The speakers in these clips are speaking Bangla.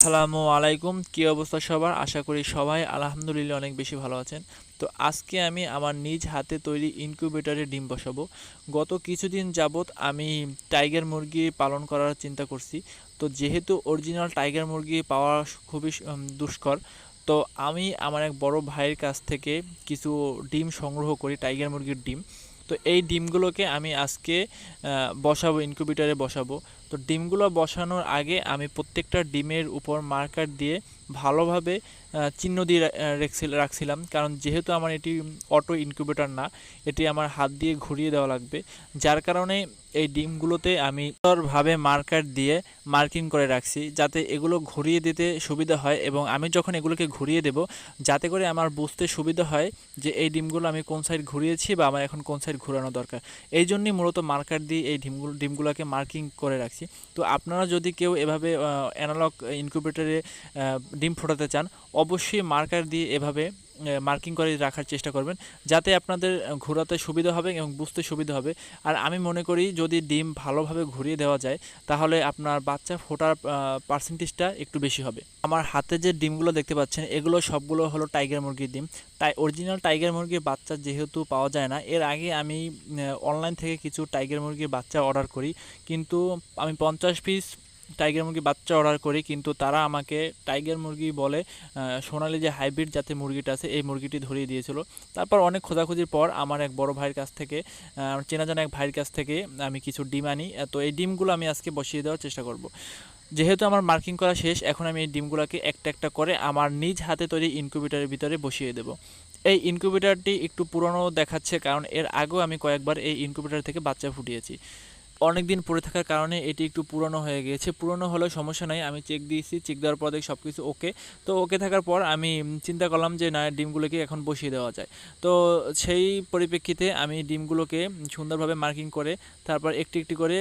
আসসালামু আলাইকুম। কি অবস্থা সবার? আশা করি সবাই আলহামদুলিল্লাহ অনেক বেশি ভালো আছেন। তো আজকে আমি আমার নিজ হাতে তৈরি ইনকিউবেটরে ডিম বসাবো। গত কিছুদিন যাবৎ আমি টাইগার মুরগি পালন করার চিন্তা করছি। তো যেহেতু অরিজিনাল টাইগার মুরগি পাওয়া খুবই দুষ্কর, তো আমি আমার এক বড় ভাইয়ের কাছ থেকে কিছু ডিম সংগ্রহ করি, টাইগার মুরগির ডিম। তো এই ডিমগুলোকে আমি আজকে বসাবো, ইনকিউবেটরে বসাবো। তো ডিমগুলো বসানোর আগে আমি প্রত্যেকটা ডিমের উপর মার্কার দিয়ে ভালোভাবে চিহ্ন দিয়ে রাখছিলাম, কারণ যেহেতু আমার এটি অটো ইনকিউবেটর না, এটি আমার হাত দিয়ে ঘুরিয়ে দেওয়া লাগবে। যার কারণে এই ডিমগুলোতে আমি ভাবে মার্কার দিয়ে মার্কিং করে রাখছি, যাতে এগুলো ঘুরিয়ে দিতে সুবিধা হয় এবং আমি যখন এগুলোকে ঘুরিয়ে দেব, যাতে করে আমার বুঝতে সুবিধা হয় যে এই ডিমগুলো আমি কোন সাইড ঘুরিয়েছি বা আমার এখন কোন সাইড ঘোরানো দরকার। এই জন্যই মূলত মার্কার দিয়ে এই ডিমগুলোকে মার্কিং করে রাখছি। তো আপনারা যদি কেউ এভাবে অ্যানালগ ইনকিউবেটরে ডিম ফোটাতে চান, অবশ্যই মার্কার দিয়ে এভাবে মার্কিং করে রাখার চেষ্টা করবেন, যাতে আপনাদের ঘোরাতে সুবিধা হবে এবং বুঝতে সুবিধা হবে। আর আমি মনে করি যদি ডিম ভালোভাবে ঘুরিয়ে দেওয়া যায়, তাহলে আপনার বাচ্চা ফোটার পার্সেন্টেজটা একটু বেশি হবে। আমার হাতে যে ডিমগুলো দেখতে পাচ্ছেন, এগুলো সবগুলো হলো টাইগার মুরগির ডিম। অরিজিনাল টাইগার মুরগির বাচ্চা যেহেতু পাওয়া যায় না, এর আগে আমি অনলাইন থেকে কিছু টাইগার মুরগির বাচ্চা অর্ডার করি, কিন্তু আমি 50 পিস টাইগার মুরগি বাচ্চা অর্ডার করি, কিন্তু তারা আমাকে টাইগার মুরগি বলে সোনালি যে হাইব্রিড জাতের মুরগিটা আছে, এই মুরগিটি ধরিয়ে দিয়েছিল। তারপর অনেক খোঁজাখুঁজির পর আমার এক বড় ভাইয়ের কাছ থেকে, চেনা জানা এক ভাইয়ের কাছ থেকে আমি কিছু ডিম আনি। তো এই ডিমগুলো আমি আজকে বসিয়ে দেওয়ার চেষ্টা করব। যেহেতু আমার মার্কিং করা শেষ, এখন আমি এই ডিমগুলোকে একটা একটা করে আমার নিজ হাতে তৈরি ইনকিউবেটরের ভিতরে বসিয়ে দেব। এই ইনকিউবেটরটি একটু পুরনো দেখাচ্ছে, কারণ এর আগেও আমি কয়েকবার এই ইনকিউবেটর থেকে বাচ্চা ফুটিয়েছি। অনেক দিন পড়ে থাকার কারণে এটি একটু পুরনো হয়ে গিয়েছে। পুরনো হলেও সমস্যা নাই, আমি চেক দিয়েছি, চেক দেওয়ার পর দেখি সব কিছু ওকে। তো ওকে থাকার পর আমি চিন্তা করলাম যে না, ডিমগুলোকে এখন বসিয়ে দেওয়া যায়। তো সেই পরিপ্রেক্ষিতে আমি ডিমগুলোকে সুন্দরভাবে মার্কিং করে তারপর একটি একটি করে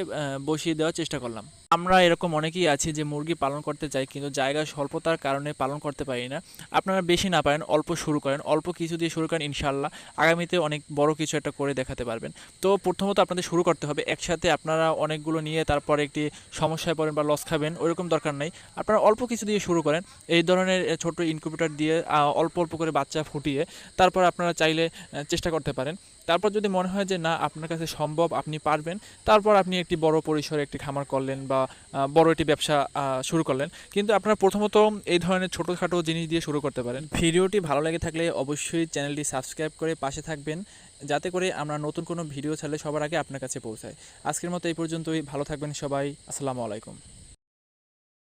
বসিয়ে দেওয়ার চেষ্টা করলাম। আমরা এরকম অনেকেই আছি যে মুরগি পালন করতে চাই, কিন্তু জায়গার স্বল্পতার কারণে পালন করতে পারি না। আপনারা বেশি না পারেন, অল্প শুরু করেন, অল্প কিছু দিয়ে শুরু করেন, ইনশাআল্লাহ আগামীতে অনেক বড় কিছু একটা করে দেখাতে পারবেন। তো প্রথমত আপনাদের শুরু করতে হবে। একসাথে আপনারা অনেকগুলো নিয়ে তারপরে একটি সমস্যায় পড়েন বা লস খাবেন, ওইরকম দরকার নেই। আপনারা অল্প কিছু দিয়ে শুরু করেন, এই ধরনের ছোট ইনকিউবেটর দিয়ে অল্প অল্প করে বাচ্চা ফুটিয়ে তারপর আপনারা চাইলে চেষ্টা করতে পারেন। তারপর যদি মনে হয় যে না, আপনার কাছে সম্ভব, আপনি পারবেন, তারপর আপনি একটি বড় পরিসরে একটি খামার করলেন বা বড় একটি ব্যবসা শুরু করলেন। কিন্তু আপনারা প্রথমত এই ধরনের ছোটোখাটো জিনিস দিয়ে শুরু করতে পারেন। ভিডিওটি ভালো লেগে থাকলে অবশ্যই চ্যানেলটি সাবস্ক্রাইব করে পাশে থাকবেন, যাতে করে আমরা নতুন কোনো ভিডিও ছাড়লে সবার আগে আপনার কাছে পৌঁছায়। আজকের মতো এই পর্যন্তই। ভালো থাকবেন সবাই। আসসালামু আলাইকুম।